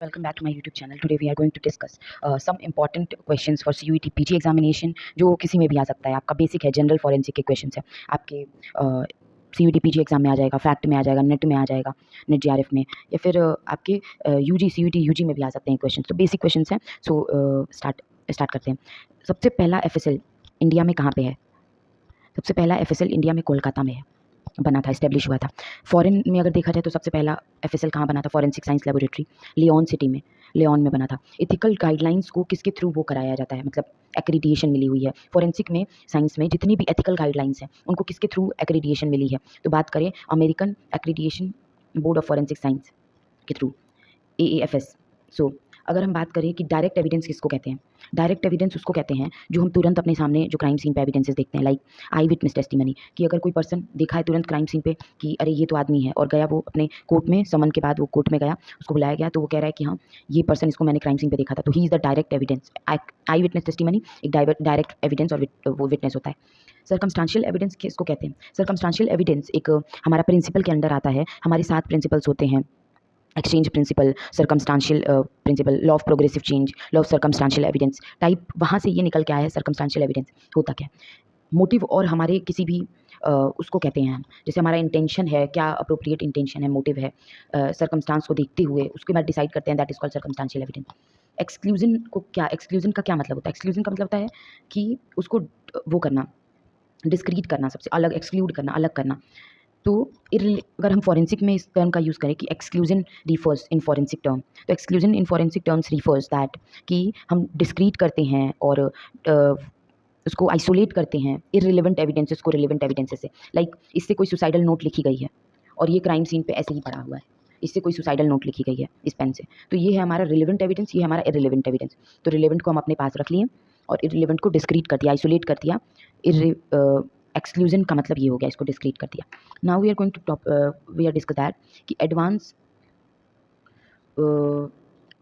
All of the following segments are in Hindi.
Welcome back to my YouTube channel. Today we are going to discuss some important questions for CUET PG examination जो किसी में भी आ सकता है. आपका बेसिक है, जनरल फॉरेंसिक के क्वेश्चंस है. आपके CUET PG एग्जाम में आ जाएगा, फैक्ट में आ जाएगा, नेट में आ जाएगा, नेट JRF में, या फिर आपके UG CUET UG में भी आ सकते हैं क्वेश्चन. तो बेसिक क्वेश्चन हैं. सो स्टार्ट करते हैं. सबसे पहला FSL इंडिया में कहाँ पे है? सबसे पहला FSL इंडिया में कोलकाता में है, बना था, इस्टेब्लिश हुआ था. फॉरेन में अगर देखा जाए तो सबसे पहला FSL कहाँ बना था? Forensic science laboratory Lyon city में, लियोन में बना था. इथिकल गाइडलाइंस को किसके थ्रू वो कराया जाता है, मतलब एक्रीडिएशन मिली हुई है? फॉरेंसिक में, साइंस में जितनी भी एथिकल गाइडलाइंस हैं उनको किसके थ्रू एक्रीडिएशन मिली है? तो बात करें American accreditation board of forensic science के थ्रू, AAFS. सो अगर हम बात करें कि डायरेक्ट एविडेंस किसको कहते हैं? डायरेक्ट एविडेंस उसको कहते हैं जो हम तुरंत अपने सामने जो क्राइम सीन पे एविडेंसेस देखते हैं, लाइक आई विटनेस टेस्टिमनी, कि अगर कोई पर्सन देखा है तुरंत क्राइम सीन पे कि अरे ये तो आदमी है, और गया वो अपने कोर्ट में, समन के बाद वो कोर्ट में गया, उसको बुलाया गया, तो वो कह रहा है कि हाँ ये पर्सन, इसको मैंने क्राइम सीन पे देखा था, तो he is the direct evidence. I witness testimony एक डायरेक्ट एविडेंस और वो विटनेस होता है. सर्कमस्टांशियल एविडेंस किसको कहते हैं? सर्कमस्टांशियल एविडेंस एक हमारा प्रिंसिपल के अंडर आता है. हमारे 7 प्रिंसिपल्स होते हैं: exchange principle, circumstantial principle, law of progressive change, law of circumstantial evidence type. वहाँ से ये निकल के आया है सर्कमस्टांशियल एविडेंस. होता क्या है? मोटिव और हमारे किसी भी उसको कहते हैं हम, जैसे हमारा इंटेंशन है, क्या अप्रोप्रिएट इंटेंशन है, मोटिव है, सर्कमस्टांस को देखते हुए उसके बाद डिसाइड करते हैं, that is called circumstantial evidence. Exclusion को क्या, एक्सक्लूजन का क्या मतलब होता है? एक्सक्लूजन का मतलब होता है कि उसको वो करना, डिस्क्रीट करना, सबसे अलग, एक्सक्लूड करना, अलग करना. तो अगर हम फॉरेंसिक में इस टर्म का यूज़ करें कि exclusion refers in forensic term, तो exclusion in forensic terms refers that कि हम डिस्क्रीट करते हैं और उसको आइसोलेट करते हैं इररिलेवेंट एविडेंसेस को रिलेवेंट एविडेंसेस से. लाइक इससे कोई सुसाइडल नोट लिखी गई है और ये क्राइम सीन पे ऐसे ही पड़ा हुआ है, इससे कोई सुसाइडल नोट लिखी गई है इस पेन से, तो ये है हमारा रिलेवेंट एविडेंस, ये है हमारा इररिलेवेंट एविडेंस. तो रिलेवेंट को हम अपने पास रख लिए और इररिलेवेंट को डिस्क्रीट कर दिया, आइसोलेट कर दिया. एक्सक्लूजन का मतलब ये हो गया, इसको डिस्क्रीट कर दिया. Now we are going to we are discuss that कि advance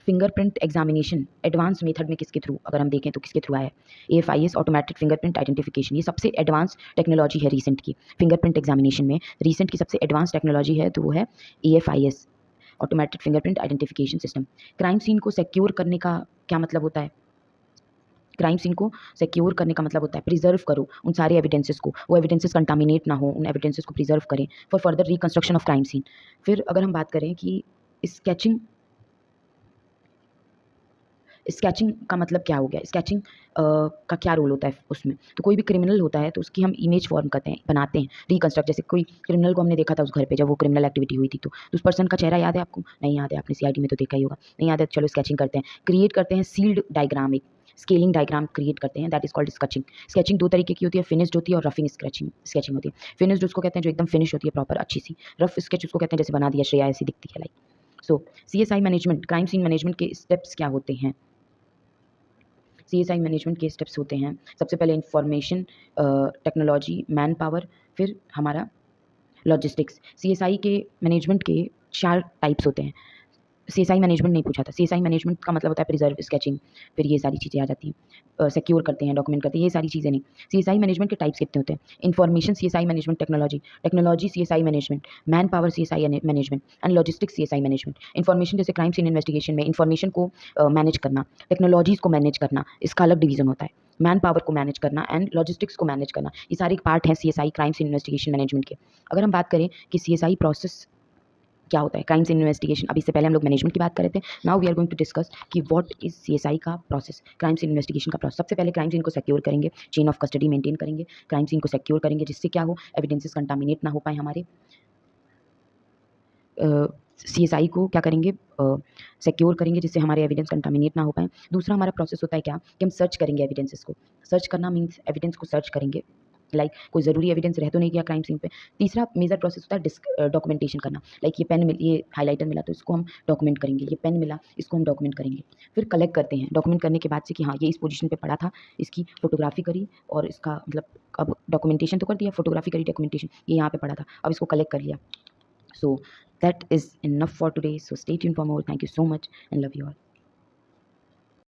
fingerprint examination advance method में किसके थ्रू अगर हम देखें तो किसके थ्रू आया है? AFIS, automatic fingerprint identification. ये सबसे एडवांस टेक्नोलॉजी है रिसेंट की. फिंगरप्रिंट एग्जामिनेशन में रिसेंट की सबसे एडवांस टेक्नोलॉजी है तो वो है AFIS, automatic fingerprint identification system. Crime scene को सिक्योर करने का क्या मतलब होता है? क्राइम सीन को सिक्योर करने का मतलब होता है प्रिजर्व करो उन सारे एविडेंसेस को, वो एविडेंसेस कंटामिनेट ना हो, उन एविडेंसेस को प्रिजर्व करें for further reconstruction of crime scene. फिर अगर हम बात करें कि स्केचिंग का मतलब क्या हो गया, स्केचिंग का क्या रोल होता है उसमें? तो कोई भी क्रिमिनल होता है तो उसकी हम इमेज फॉर्म करते हैं, बनाते हैं, रिकंस्ट्रक्ट. जैसे कोई क्रिमिनल को हमने देखा था उस घर पे जब वो क्रिमिनल एक्टिविटी हुई थी, तो उस पर्सन का चेहरा याद है आपको? नहीं याद है, आपने CID में तो देखा ही होगा. नहीं याद है, चलो स्केचिंग करते हैं, क्रिएट करते हैं सील्ड डायग्राम, एक स्केलिंग डायग्राम क्रिएट करते हैं, that is called sketching. Sketching 2 तरीके की होती है, फिनिश्ड होती है और रफिंग स्केचिंग होती है. फिनिश्ड उसको कहते हैं जो एकदम फिनिश होती है, प्रॉपर अच्छी सी. रफ स्केच उसको कहते हैं जैसे बना दिया, श्रेया ऐसी दिखती है, like. So CSI management, crime scene management के स्टेप्स क्या होते हैं? CSI मैनेजमेंट के स्टेप्स होते हैं, सबसे पहले इंफॉर्मेशन टेक्नोलॉजी, मैन पावर, फिर हमारा लॉजिस्टिक्स. CSI के मैनेजमेंट के 4 टाइप्स होते हैं. CSI मैनेजमेंट नहीं पूछा था. CSI मैनेजमेंट का मतलब होता है प्रिजर्व, स्केचिंग, फिर ये सारी चीज़ें आ जाती हैं, सिक्योर करते हैं, डॉक्यूमेंट करते हैं, ये सारी चीज़ें नहीं. CSI मैनेजमेंट के टाइप्स कितने होते हैं? Information CSI management, technology CSI management, man power CSI management and logistics CSI management. Information जैसे क्राइम सीन इन्वेस्टिगेशन में इंफॉर्मेशन को मैनेज करना, टेक्नोलॉजीज़ को मैनेज करना, इसका अलग डिवीजन होता है. मैन पावर को मैनेज करना एंड लॉजिस्टिक्स को मैनेज करना, ये सारे पार्ट हैं CSI crime scene investigation management के. अगर हम बात करें कि CSI प्रोसेस क्या होता है, क्राइम सीन इन्वेस्टिगेशन, अभी इससे पहले हम लोग मैनेजमेंट की बात कर रहे थे. Now we are going to discuss कि व्हाट इज CSI का प्रोसेस, क्राइम सीन इन्वेस्टिगेशन का प्रोसेस. सबसे पहले क्राइम सीन को सिक्योर करेंगे, चेन ऑफ कस्टडी मेंटेन करेंगे, क्राइम सीन को सिक्योर करेंगे जिससे क्या हो, एविडेंसेस कंटामिनेट ना हो पाए हमारे. CSI को क्या करेंगे, सिक्योर करेंगे जिससे हमारे एविडेंस कंटामिनेट ना हो पाए. दूसरा हमारा प्रोसेस होता है क्या, कि हम सर्च करेंगे एविडेंसेस को. सर्च करना मीन्स एविडेंस को सर्च करेंगे, लाइक कोई ज़रूरी एविडेंस रह तो नहीं गया क्राइम सीन पे. तीसरा मेजर प्रोसेस होता है डॉक्यूमेंटेशन करना. लाइक ये पेन मिल, ये हाइलाइटर मिला तो इसको हम डॉक्यूमेंट करेंगे, ये पेन मिला इसको हम डॉक्यूमेंट करेंगे. फिर कलेक्ट करते हैं, डॉक्यूमेंट करने के बाद से कि हाँ ये इस पोजीशन पे पड़ा था, इसकी फोटोग्राफी करी और इसका मतलब अब डॉक्यूमेंटेशन तो कर दिया, फोटोग्राफी करी, डॉक्यूमेंटेशन, ये यहाँ पे पड़ा था, अब इसको कलेक्ट कर लिया. So that is enough for today. So stay tuned for more. Thank you so much and love you all.